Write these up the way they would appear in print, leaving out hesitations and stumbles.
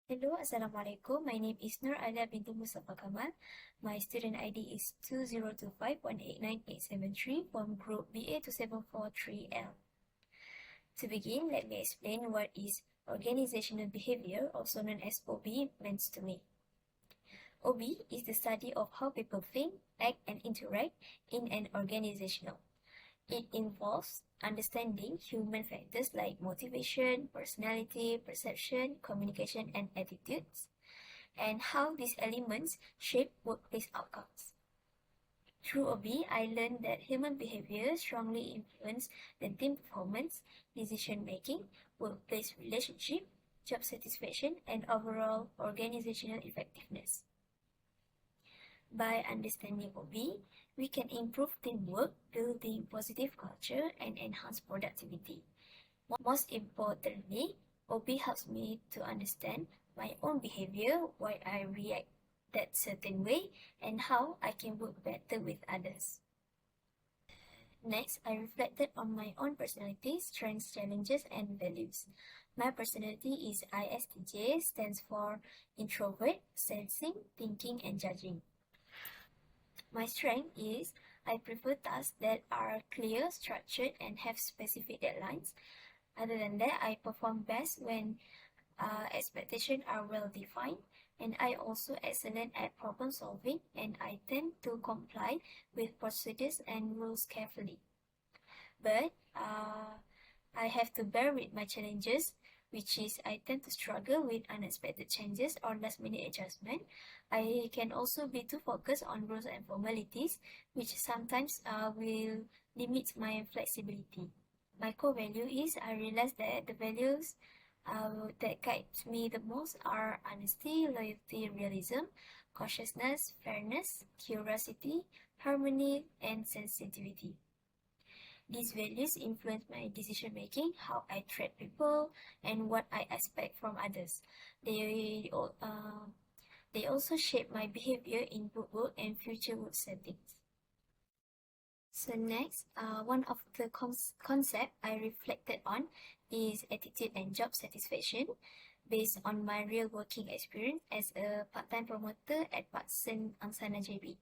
Hello, Assalamualaikum. My name is ALIA binti MUSTAPHA KAMAL. My student ID is 2025189873 from Group BA2743L. To begin, let me explain what is organizational behavior, also known as OB, means to me. OB is the study of how people think, act, and interact in an organization. It involves understanding human factors like motivation, personality, perception, communication, and attitudes, and how these elements shape workplace outcomes. Through OB, I learned that human behavior strongly influences the team performance, decision-making, workplace relationship, job satisfaction, and overall organizational effectiveness. By understanding OB, we can improve teamwork, building positive culture, and enhance productivity. Most importantly, OB helps me to understand my own behavior, why I react that certain way, and how I can work better with others. Next, I reflected on my own personality, strengths, challenges, and values. My personality is ISTJ, stands for introvert, sensing, thinking, and judging. My strength is I prefer tasks that are clear, structured, and have specific deadlines. Other than that, I perform best when expectations are well defined, and I also excellent at problem solving, and I tend to comply with procedures and rules carefully. But I have to bear with my challenges, which is I tend to struggle with unexpected changes or last-minute adjustment. I can also be too focused on rules and formalities, which sometimes will limit my flexibility. My core value is I realize that the values that guide me the most are honesty, loyalty, realism, cautiousness, fairness, curiosity, harmony, and sensitivity. These values influence my decision making, how I treat people, and what I expect from others. They also shape my behavior in group work and future work settings. So next, one of the concepts I reflected on is attitude and job satisfaction based on my real working experience as a part-time promoter at Patsen Angsana JB.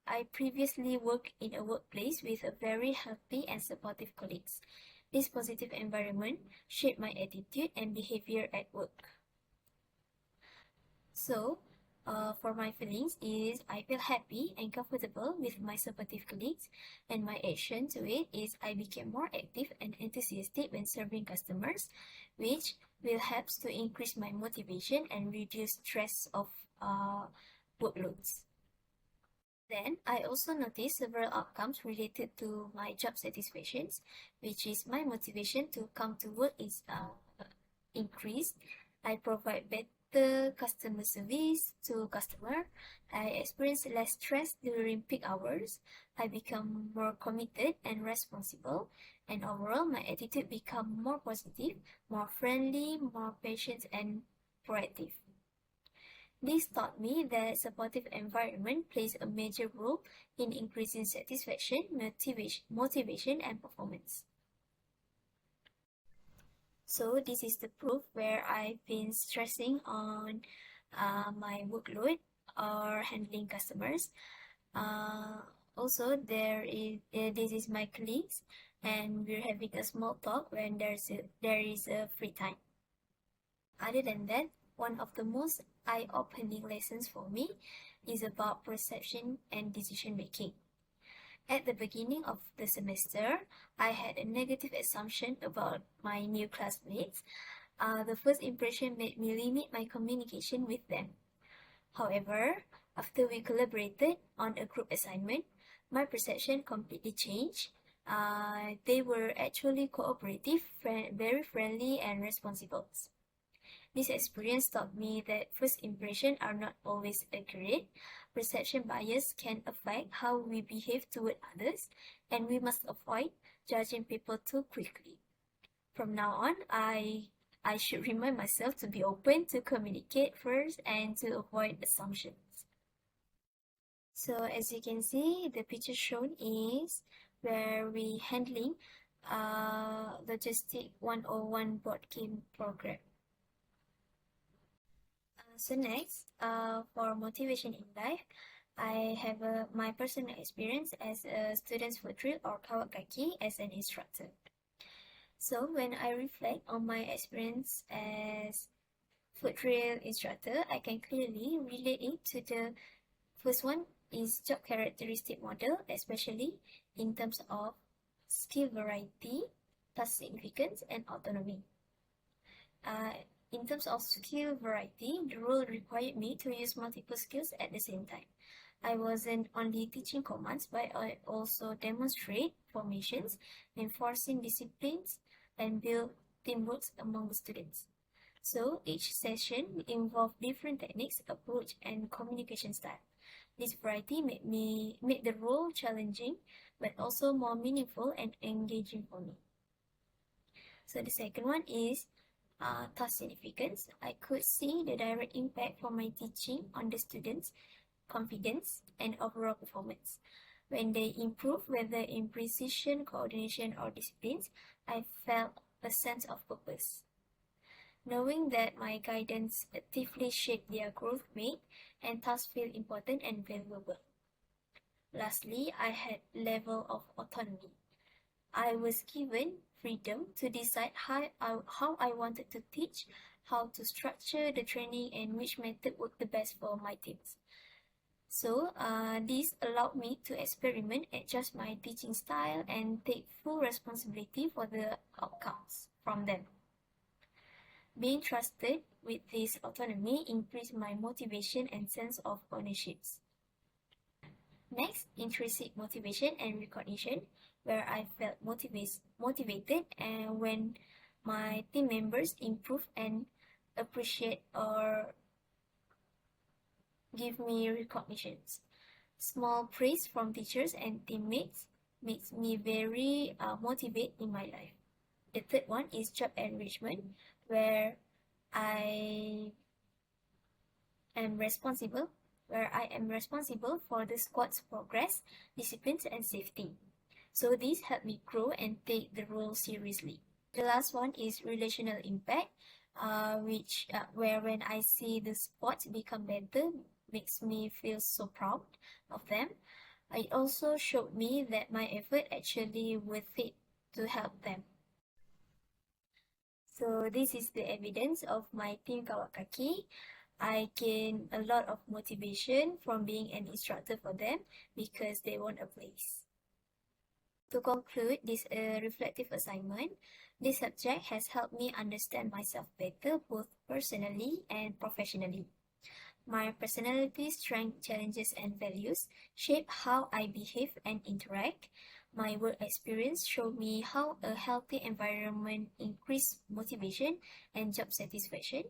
I previously worked in a workplace with a very healthy and supportive colleagues. This positive environment shaped my attitude and behavior at work. So, for my feelings is I feel happy and comfortable with my supportive colleagues, and my action to it is I became more active and enthusiastic when serving customers, which will help to increase my motivation and reduce stress of workloads. Then, I also noticed several outcomes related to my job satisfactions, which is my motivation to come to work is increased. I provide better customer service to customer. I experience less stress during peak hours. I become more committed and responsible. And overall, my attitude become more positive, more friendly, more patient, and proactive. This taught me that supportive environment plays a major role in increasing satisfaction, motivation, and performance. So this is the proof where I've been stressing on my workload or handling customers. Also, this is my colleagues, and we're having a small talk when there is a free time. Other than that, one of the most eye-opening lessons for me is about perception and decision making. At the beginning of the semester, I had a negative assumption about my new classmates. The first impression made me limit my communication with them. However, after we collaborated on a group assignment, my perception completely changed. They were actually cooperative, very friendly, and responsible. This experience taught me that first impressions are not always accurate. Perception bias can affect how we behave toward others, and we must avoid judging people too quickly. From now on, I should remind myself to be open, to communicate first, and to avoid assumptions. So as you can see, the picture shown is where we handling Logistic 101 board game program. So next, for motivation in life, I have my personal experience as a student's foot drill or kawakaki as an instructor. So when I reflect on my experience as foot drill instructor, I can clearly relate it to the first one is job characteristic model, especially in terms of skill variety, task significance, and autonomy. In terms of skill variety, the role required me to use multiple skills at the same time. I wasn't only teaching commands, but I also demonstrate formations, enforcing disciplines, and build teamwork among the students. So each session involved different techniques, approach, and communication style. This variety made the role challenging, but also more meaningful and engaging for me. So the second one is task significance. I could see the direct impact from my teaching on the students' confidence and overall performance. When they improve, whether in precision, coordination, or disciplines, I felt a sense of purpose. Knowing that my guidance actively shaped their growth made and thus feel important and valuable. Lastly, I had level of autonomy. I was given freedom to decide how I wanted to teach, how to structure the training, and which method worked the best for my teams. So this allowed me to experiment, adjust my teaching style, and take full responsibility for the outcomes from them. Being trusted with this autonomy increased my motivation and sense of ownership. Next, intrinsic motivation and recognition, where I felt motivated and when my team members improve and appreciate or give me recognitions. Small praise from teachers and teammates makes me very motivated in my life. The third one is job enrichment, where I am responsible for the squad's progress, disciplines, and safety. So these help me grow and take the role seriously. The last one is relational impact, where when I see the sports become better, makes me feel so proud of them. It also showed me that my effort actually worth it to help them. So this is the evidence of my team Kawakaki. I gained a lot of motivation from being an instructor for them because they won a place. To conclude this reflective assignment, this subject has helped me understand myself better both personally and professionally. My personality, strengths, challenges, and values shape how I behave and interact. My work experience showed me how a healthy environment increases motivation and job satisfaction.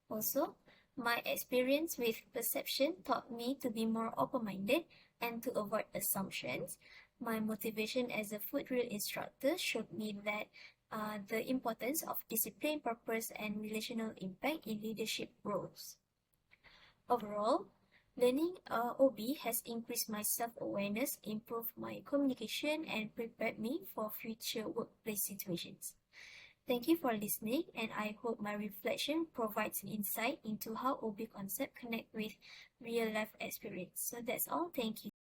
Also, my experience with perception taught me to be more open-minded and to avoid assumptions. My motivation as a foot drill instructor showed me that the importance of discipline, purpose, and relational impact in leadership roles. Overall, learning OB has increased my self-awareness, improved my communication, and prepared me for future workplace situations. Thank you for listening, and I hope my reflection provides insight into how OB concept connect with real-life experience. So that's all. Thank you.